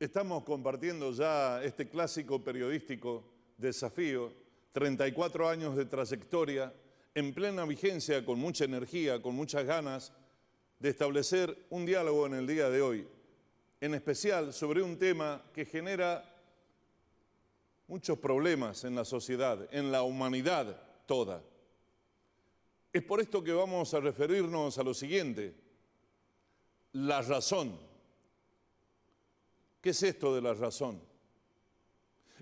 Estamos compartiendo ya este clásico periodístico desafío, 34 años de trayectoria, en plena vigencia, con mucha energía, con muchas ganas de establecer un diálogo en el día de hoy, en especial sobre un tema que genera muchos problemas en la sociedad, en la humanidad toda. Es por esto que vamos a referirnos a lo siguiente: la razón. ¿Qué es esto de la razón?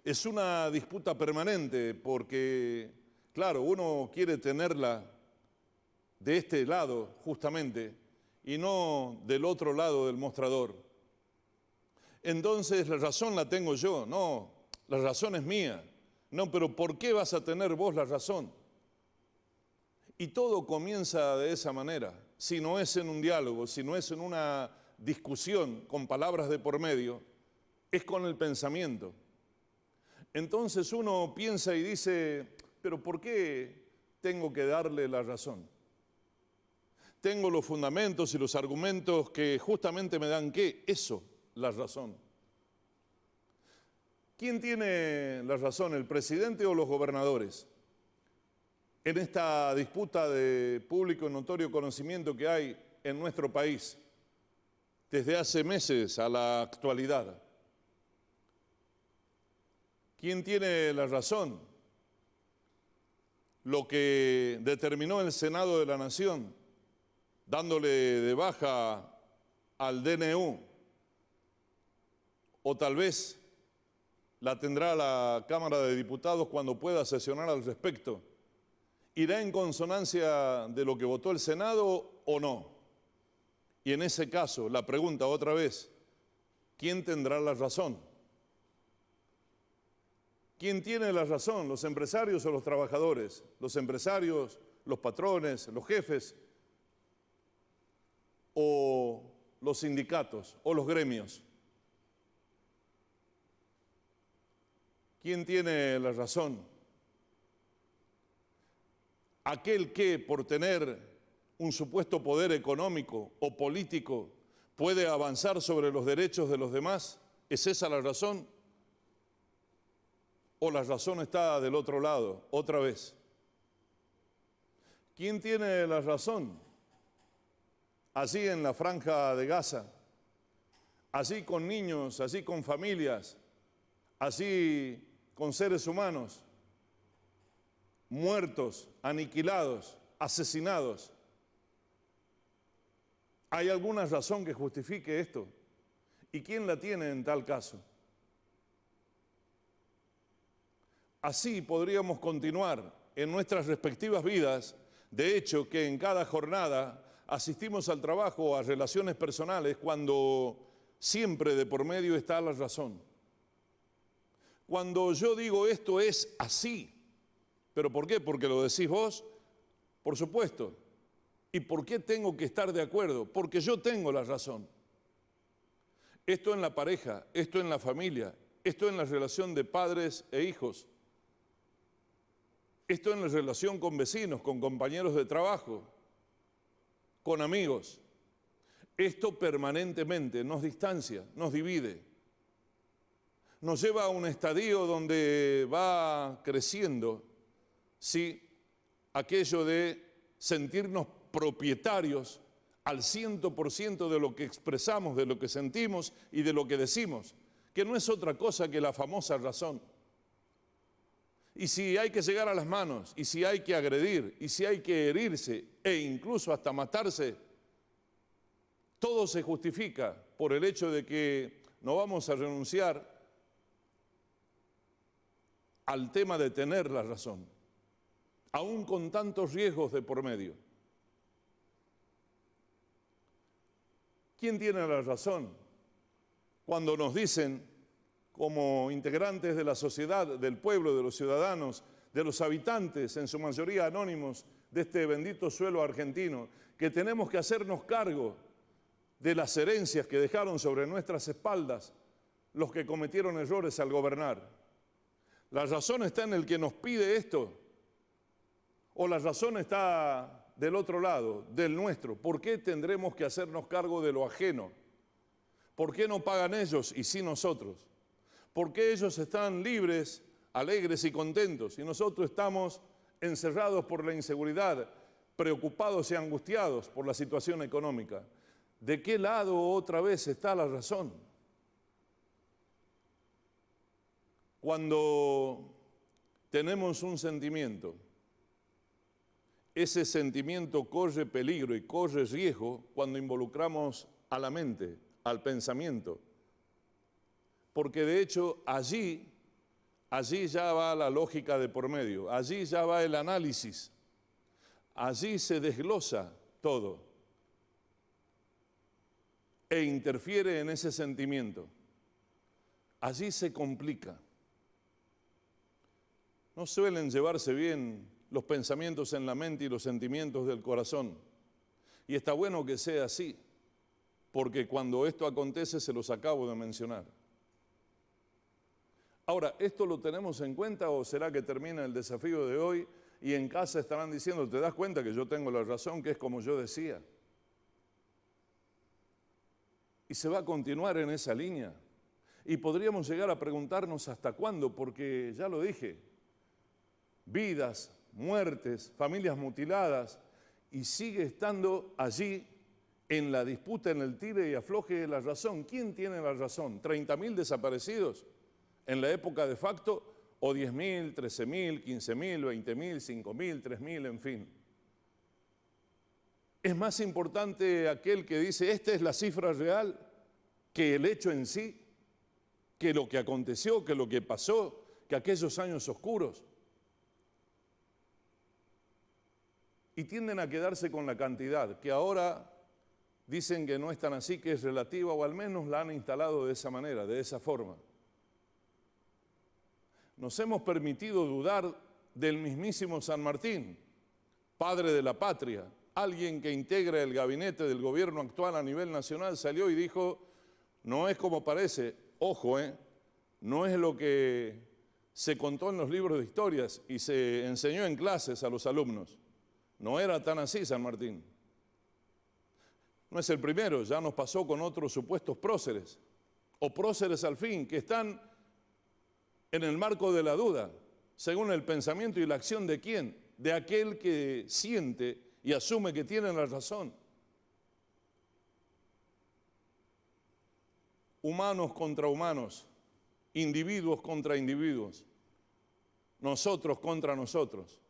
Es una disputa permanente porque, claro, uno quiere tenerla de este lado, justamente, y no del otro lado del mostrador. Entonces, la razón la tengo yo, no, la razón es mía. No, pero ¿por qué vas a tener vos la razón? Y todo comienza de esa manera. Si no es en un diálogo, si no es en una discusión con palabras de por medio, es con el pensamiento. Entonces uno piensa y dice, pero ¿por qué tengo que darle la razón? Tengo los fundamentos y los argumentos que justamente me dan ¿qué? Eso, la razón. ¿Quién tiene la razón, el presidente o los gobernadores? En esta disputa de público y notorio conocimiento que hay en nuestro país, desde hace meses a la actualidad. ¿Quién tiene la razón? Lo que determinó el Senado de la Nación, dándole de baja al DNU, o tal vez la tendrá la Cámara de Diputados cuando pueda sesionar al respecto. ¿Irá en consonancia de lo que votó el Senado o no? Y en ese caso, la pregunta otra vez, ¿quién tendrá la razón? ¿Quién tiene la razón, los empresarios o los trabajadores? Los empresarios, los patrones, los jefes, o los sindicatos, o los gremios. ¿Quién tiene la razón? Aquel que, por tener un supuesto poder económico o político, puede avanzar sobre los derechos de los demás. ¿Es esa la razón? ¿O la razón está del otro lado, otra vez? ¿Quién tiene la razón? Así en la franja de Gaza, así con niños, así con familias, así con seres humanos, muertos, aniquilados, asesinados. ¿Hay alguna razón que justifique esto? ¿Y quién la tiene en tal caso? Así podríamos continuar en nuestras respectivas vidas. De hecho, que en cada jornada asistimos al trabajo o a relaciones personales cuando siempre de por medio está la razón. Cuando yo digo esto es así, ¿pero por qué? ¿Porque lo decís vos? Por supuesto. ¿Y por qué tengo que estar de acuerdo? Porque yo tengo la razón. Esto en la pareja, esto en la familia, esto en la relación de padres e hijos, esto en la relación con vecinos, con compañeros de trabajo, con amigos. Esto permanentemente nos distancia, nos divide, nos lleva a un estadio donde va creciendo, sí, aquello de sentirnos propietarios al 100% de lo que expresamos, de lo que sentimos y de lo que decimos, que no es otra cosa que la famosa razón. Y si hay que llegar a las manos, y si hay que agredir, y si hay que herirse, e incluso hasta matarse, todo se justifica por el hecho de que no vamos a renunciar al tema de tener la razón, aún con tantos riesgos de por medio. ¿Quién tiene la razón cuando nos dicen, como integrantes de la sociedad, del pueblo, de los ciudadanos, de los habitantes, en su mayoría anónimos, de este bendito suelo argentino, que tenemos que hacernos cargo de las herencias que dejaron sobre nuestras espaldas los que cometieron errores al gobernar? ¿La razón está en el que nos pide esto? ¿O la razón está del otro lado, del nuestro? ¿Por qué tendremos que hacernos cargo de lo ajeno? ¿Por qué no pagan ellos y sí nosotros? ¿Por qué ellos están libres, alegres y contentos y nosotros estamos encerrados por la inseguridad, preocupados y angustiados por la situación económica? ¿De qué lado otra vez está la razón? Cuando tenemos un sentimiento, ese sentimiento corre peligro y corre riesgo cuando involucramos a la mente, al pensamiento, porque de hecho allí ya va la lógica de por medio, allí ya va el análisis, allí se desglosa todo e interfiere en ese sentimiento, allí se complica. No suelen llevarse bien los pensamientos en la mente y los sentimientos del corazón. Y está bueno que sea así, porque cuando esto acontece se los acabo de mencionar. Ahora, ¿esto lo tenemos en cuenta o será que termina el desafío de hoy y en casa estarán diciendo, ¿te das cuenta que yo tengo la razón, que es como yo decía? Y se va a continuar en esa línea. Y podríamos llegar a preguntarnos hasta cuándo, porque ya lo dije, vidas, muertes, familias mutiladas, y sigue estando allí en la disputa, en el tire y afloje de la razón. ¿Quién tiene la razón? ¿30.000 desaparecidos en la época de facto? ¿O 10.000, 13.000, 15.000, 20.000, 5.000, 3.000, en fin? ¿Es más importante aquel que dice, esta es la cifra real, que el hecho en sí, que lo que aconteció, que lo que pasó, que aquellos años oscuros? Y tienden a quedarse con la cantidad, que ahora dicen que no es tan así, que es relativa, o al menos la han instalado de esa manera, de esa forma. Nos hemos permitido dudar del mismísimo San Martín, padre de la patria. Alguien que integra el gabinete del gobierno actual a nivel nacional salió y dijo, no es como parece, ojo, no es lo que se contó en los libros de historias y se enseñó en clases a los alumnos. No era tan así San Martín. No es el primero, ya nos pasó con otros supuestos próceres, o próceres al fin, que están en el marco de la duda, según el pensamiento y la acción de quién, de aquel que siente y asume que tiene la razón. Humanos contra humanos, individuos contra individuos, nosotros contra nosotros.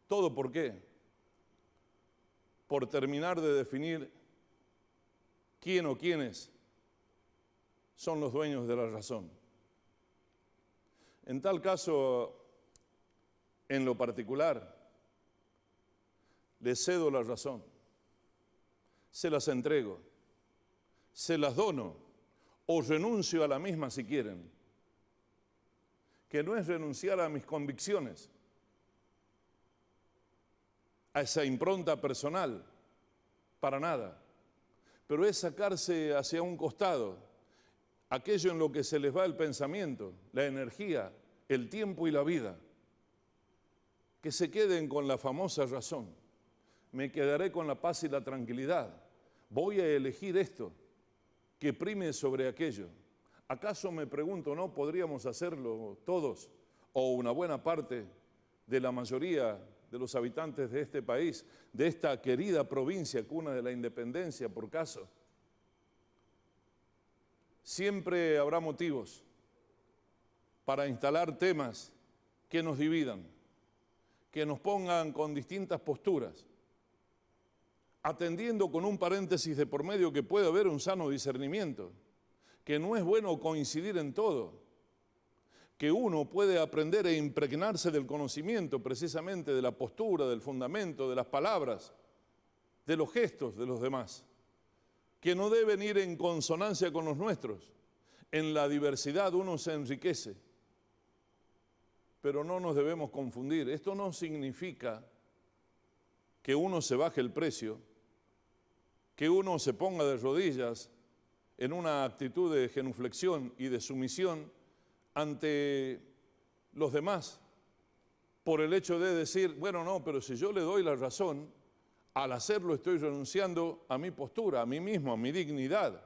¿Todo por qué? Por terminar de definir quién o quiénes son los dueños de la razón. En tal caso, en lo particular, les cedo la razón, se las entrego, se las dono o renuncio a la misma si quieren, que no es renunciar a mis convicciones, a esa impronta personal, para nada, pero es sacarse hacia un costado aquello en lo que se les va el pensamiento, la energía, el tiempo y la vida, que se queden con la famosa razón. Me quedaré con la paz y la tranquilidad. Voy a elegir esto, que prime sobre aquello. ¿Acaso, me pregunto, no podríamos hacerlo todos o una buena parte de la mayoría de los habitantes de este país, de esta querida provincia, cuna de la independencia, por caso? Siempre habrá motivos para instalar temas que nos dividan, que nos pongan con distintas posturas, atendiendo con un paréntesis de por medio que puede haber un sano discernimiento, que no es bueno coincidir en todo, que uno puede aprender e impregnarse del conocimiento precisamente de la postura, del fundamento, de las palabras, de los gestos de los demás, que no deben ir en consonancia con los nuestros. En la diversidad uno se enriquece, pero no nos debemos confundir. Esto no significa que uno se baje el precio, que uno se ponga de rodillas en una actitud de genuflexión y de sumisión ante los demás, por el hecho de decir, bueno, no, pero si yo le doy la razón, al hacerlo estoy renunciando a mi postura, a mí mismo, a mi dignidad,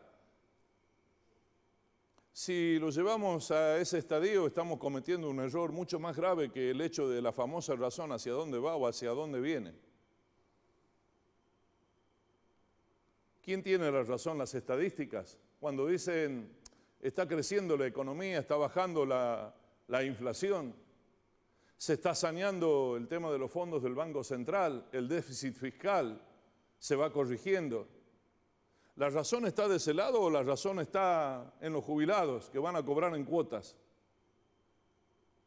Si lo llevamos a ese estadio, estamos cometiendo un error mucho más grave que el hecho de la famosa razón hacia dónde va o hacia dónde viene. ¿Quién tiene la razón? Las estadísticas. Cuando dicen, está creciendo la economía, está bajando la inflación, se está saneando el tema de los fondos del Banco Central, el déficit fiscal se va corrigiendo. ¿La razón está de ese lado o la razón está en los jubilados que van a cobrar en cuotas?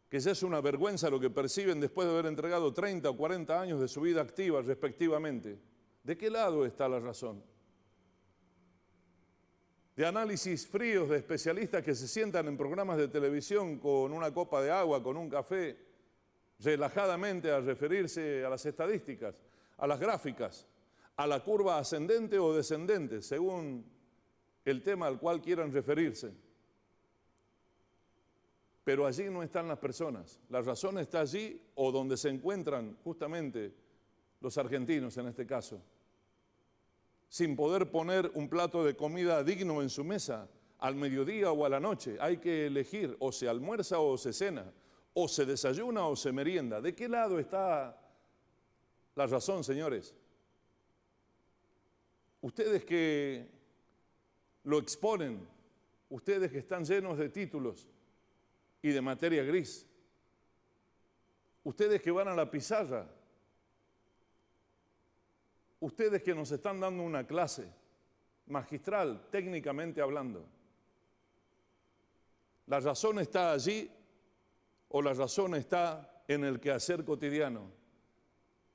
Que ya es una vergüenza lo que perciben después de haber entregado 30 o 40 años de su vida activa respectivamente. ¿De qué lado está la razón? De análisis fríos de especialistas que se sientan en programas de televisión con una copa de agua, con un café, relajadamente a referirse a las estadísticas, a las gráficas, a la curva ascendente o descendente, según el tema al cual quieran referirse. Pero allí no están las personas. La razón está allí o donde se encuentran justamente los argentinos en este caso, sin poder poner un plato de comida digno en su mesa al mediodía o a la noche. Hay que elegir, o se almuerza o se cena, o se desayuna o se merienda. ¿De qué lado está la razón, señores? Ustedes que lo exponen, ustedes que están llenos de títulos y de materia gris, ustedes que van a la pizarra, ustedes que nos están dando una clase magistral, técnicamente hablando, ¿la razón está allí o la razón está en el quehacer cotidiano,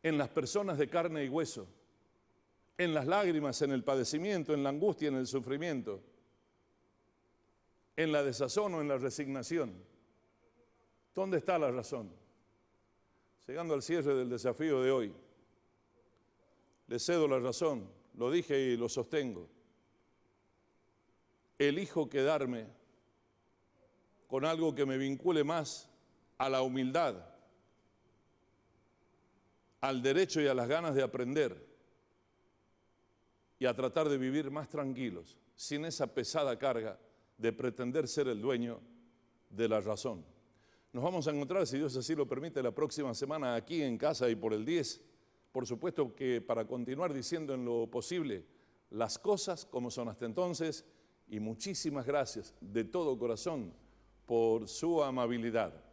en las personas de carne y hueso, en las lágrimas, en el padecimiento, en la angustia, en el sufrimiento, en la desazón o en la resignación? ¿Dónde está la razón? Llegando al cierre del desafío de hoy, le cedo la razón, lo dije y lo sostengo. Elijo quedarme con algo que me vincule más a la humildad, al derecho y a las ganas de aprender y a tratar de vivir más tranquilos, sin esa pesada carga de pretender ser el dueño de la razón. Nos vamos a encontrar, si Dios así lo permite, la próxima semana aquí en casa y por el 10. Por supuesto que para continuar diciendo en lo posible las cosas como son hasta entonces, y muchísimas gracias de todo corazón por su amabilidad.